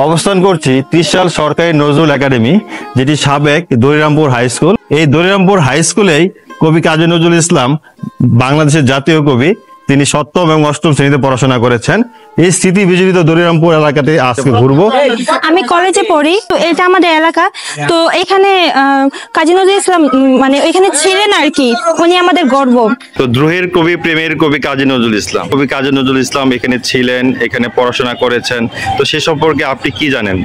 অবস্থান করছি ত্রিশাল সরকারি নজরুল একাডেমি, যেটি সাবেক দরিরামপুর হাই স্কুল। এই দরিরামপুর হাই স্কুলেই কবি কাজী নজরুল ইসলাম, বাংলাদেশের জাতীয় কবি, তিনি সপ্তম এবং অষ্টম শ্রেণীতে পড়াশোনা করেছেন। এই স্মৃতি বিজড়িত দরিরামপুর এলাকাতে আজকে ঘুরবো। আমি কলেজে পড়ি, তো এটা আমাদের এলাকা। তো এখানে কাজী নজরুল ইসলাম মানে এখানে ছিলেন আর কি, উনি আমাদের গর্ব। তো দ্রোহের কবি, প্রেমের কবি কাজী নজরুল ইসলাম, কবি কাজী নজরুল ইসলাম এখানে ছিলেন, এখানে পড়াশোনা করেছেন। তো সে সম্পর্কে আপনি কি জানেন?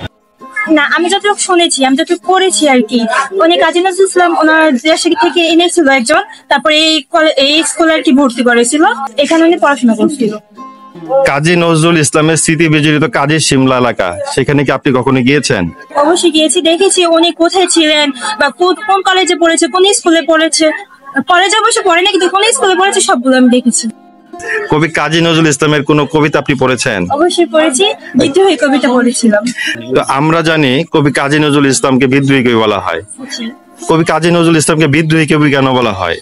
না, আমি যতটুকু শুনেছি, আমি যতটুকু পড়েছি আর কি, উনি কাজী নজরুল ইসলাম ওনার দেশ থেকে এনেছিল একজন, তারপরে এই স্কুলে আর কি ভর্তি করেছিল, এখানে উনি পড়াশোনা করছিল। কাজী নজরুল ইসলামের স্মৃতি বিজড়িত কাজী শিমলা এলাকা, সেখানে কি আপনি কখনো গিয়েছেন? অবশ্যই গিয়েছি, দেখেছি উনি কোথায় ছিলেন বা কোন কলেজে পড়েছে, কোন স্কুলে পড়েছে। কলেজে অবশ্য পড়েনি, কিন্তু কোন স্কুলে পড়েছে সবগুলো আমি দেখেছি। কবি কাজী নজরুল ইসলামের কোন কবিতা আপনি পড়েছেন? অবশ্যই পড়েছি, বিদ্রোহী কবিতা পড়েছিলাম। তো আমরা জানি কবি কাজী নজরুল ইসলামকে বিদ্রোহী কবি বলা হয়। কবি কাজী নজরুল ইসলামকে বিদ্রোহী কবি কেন বলা হয়?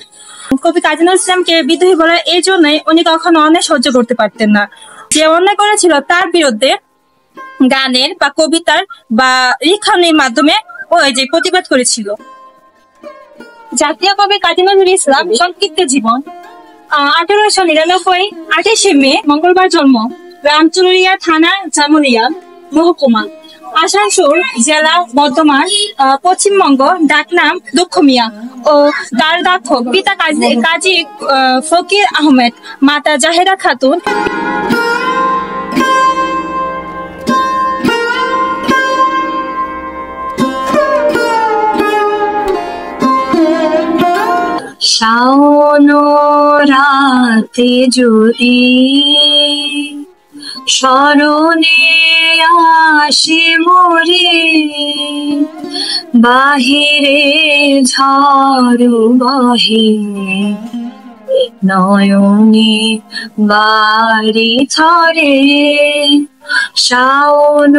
কবি কাজী নজরুল ইসলামকে বিদ্রোহী বলার এই জন্যই, উনি কখনো অন্যায় সহ্য করতে পারতেন না। যে অন্যায় করেছিল তার বিরুদ্ধে গানের বা কবিতার বা লিখনের মাধ্যমে ওই যে প্রতিবাদ করেছিল। জাতীয় কবি কাজী নজরুল ইসলাম সংক্ষিপ্ত জীবন। 1899 28শে মে মঙ্গলবার জন্ম, রামচুরিয়া থানা, জামুরিয়া মহকুমা, আসানসোল জেলা, বর্ধমান, পশ্চিমবঙ্গ। ডাকনাম দুঃখ মিয়া ও তার দাথক। পিতা কাজী ফকির আহমেদ, মাতা জাহেদা খাতুন। শাওন রাতে যদি স্মরণে আসে মোরে, বাহিরে ঝড় বহে, নয়নে বাড়ি ছড়ে। শাওন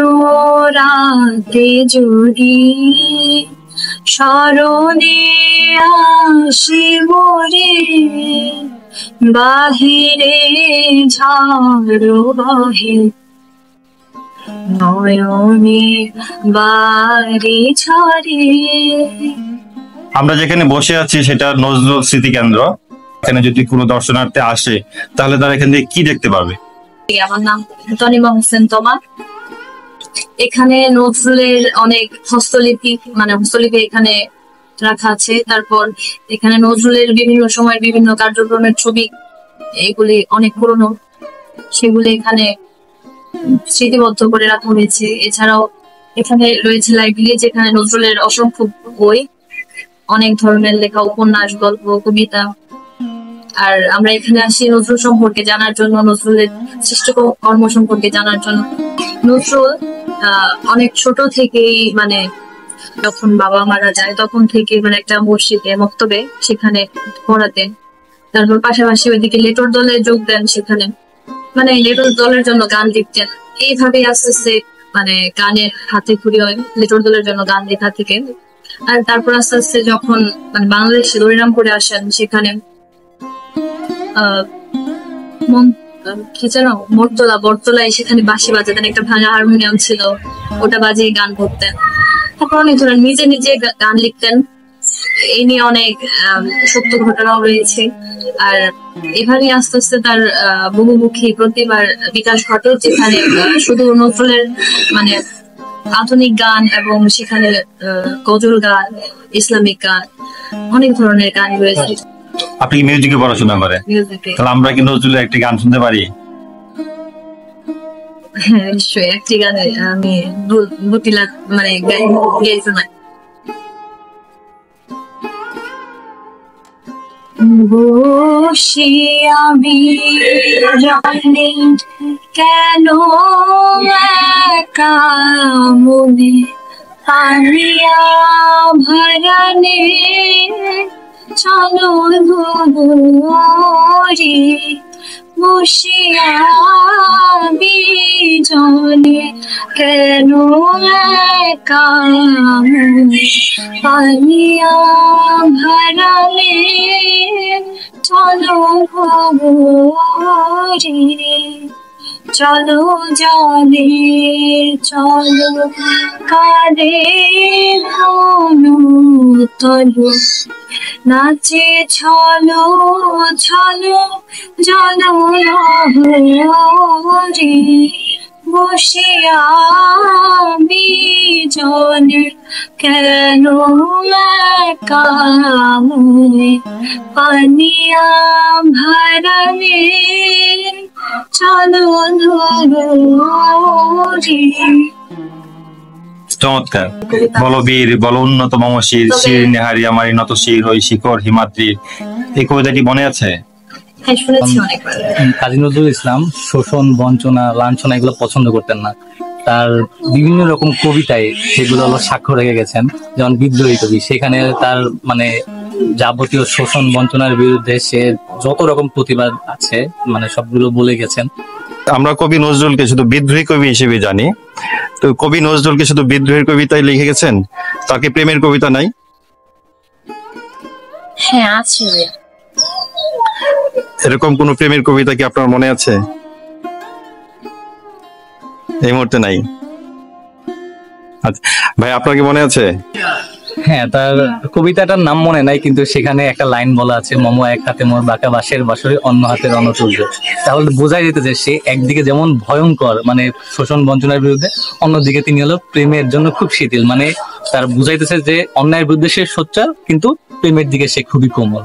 রাতে যদি স্মরণে আসে মোরে, বাহিরে ঝড় বহে, নয়নে বাড়ি ছড়ে। আমরা যেখানে বসে আছি সেটা নজরুল স্মৃতি কেন্দ্র। এখানে যদি কোনো দর্শনার্থী আসে তাহলে তারা এখান থেকে কি দেখতে পাবে? আমার নাম তনিমা হোসেন তোমা। এখানে নজরুলের অনেক হস্তলিপি এখানে রাখা আছে। তারপর এখানে নজরুলের বিভিন্ন সময় বিভিন্ন কার্যক্রমের ছবি, এগুলি অনেক পুরনো, সেগুলি এখানে স্মৃতিবদ্ধ করে রাখা হয়েছে। এছাড়াও এখানে রয়েছে লাইব্রেরি, যেখানে নজরুলের অসংখ্য বই, অনেক ধরনের লেখা, উপন্যাস, গল্প, কবিতা। আর আমরা এখানে আসি নজরুল সম্পর্কে জানার জন্য, নজরুলের সৃষ্ট কর্ম সম্পর্কে জানার জন্য। নজরুল অনেক ছোট থেকেই যখন বাবা মারা যায় তখন থেকে একটা মসজিদে মক্তবে সেখানে পড়াতেন। তারপর পাশাপাশি ওইদিকে লেটর দলে যোগ দেন, সেখানে লেটর দলের জন্য গান লিখতেন। এইভাবে আস্তে আস্তে গানের হাতে খড়ি হয়, লেটর দলের জন্য গান লেখা থেকে। আর তারপর আস্তে আস্তে যখন বাংলাদেশে দরিরামপুরে আসেন, সেখানে বটতলায় সেখানে বাঁশি বাজাতেন, একটা ভাঙা হারমোনিয়াম ছিল, ওটা বাজিয়ে গান করতেন। তারপর অনেক ধরনের নিজে নিজে গান লিখতেন। এই নিয়ে অনেক সত্য ঘটনাও রয়েছে। আর এভাবে আস্তে আস্তে তার বহুমুখী প্রতিভার বিকাশ ঘটে, যেখানে শুধু নজরুলের আধুনিক গান এবং সেখানে গজল গান, ইসলামিক গান, অনেক ধরনের গান রয়েছে। আপনি কি মিউজিকে পড়াশোনা করেন? তাহলে আমরা কি নজরুলের একটি গান শুনতে পারি? হ্যাঁ, নিশ্চয়ই। একটি গানে আমি দুটি লাখ গেয়েছি না। বসে আমি জানি কেন একা মনে, আনিয়া ভরানে চলো রে, বসিয়া বিজনে কেন একা মনে, আনিয়া ভরানে চলো রে। চলো জলে চলো কারে ধনু তলো নাচে ছলো ছলো জনলহরী বসিয়া বিজনে কেন কামে পানিয়া ভারনে চলো নরী। চমৎকার। বলো বীর বলো উন্নতম শির, শির নেহারি আমারি নত শির ওই শিখর হিমাদ্রির, এই কবিতাটি মনে আছে? হ্যাঁ, শুনেছি অনেকবার। কাজী নজরুল ইসলাম শোষণ, বঞ্চনা, লাঞ্ছনা এগুলো পছন্দ করতেন না। তার বিভিন্ন রকম কবিতায় সেগুলো হলো সাক্ষ্য রেখে গেছেন। যেমন বিদ্রোহী কবি, সেখানে তার মানে যাবতীয় শোষণ বঞ্চনার বিরুদ্ধে সে যত রকম প্রতিবাদ আছে মানে সবগুলো বলে গেছেন। আমরা কবি নজরুলকে শুধু বিদ্রোহী কবি হিসেবে জানি, তো কবি নজরুলকে শুধু বিদ্রোহীর কবিতায় লিখে গেছেন, তার কি প্রেমের কবিতা নাই? হ্যাঁ আছে। এরকম কোন প্রেমের কবিতা কি আপনার মনে আছে? এই মুহূর্তে নাই। আচ্ছা ভাই, আপনার কি মনে আছে? হ্যাঁ, তার কবিতাটার নাম মনে নাই, কিন্তু সেখানে একটা লাইন বলা আছে, মম এক হাতে মোর বাঁকা বাঁশের বাঁশরি অন্য হাতের অনটুল্য। তাহলে বোঝাই যেতে যে সে একদিকে যেমন ভয়ঙ্কর মানে শোষণ বঞ্চনার বিরুদ্ধে, অন্যদিকে তিনি হলো প্রেমের জন্য খুব শিথিল। মানে তার বুঝাইতেছে যে অন্যায়ের বিরুদ্ধে সে সোচ্চার, কিন্তু প্রেমের দিকে সে খুবই কোমল।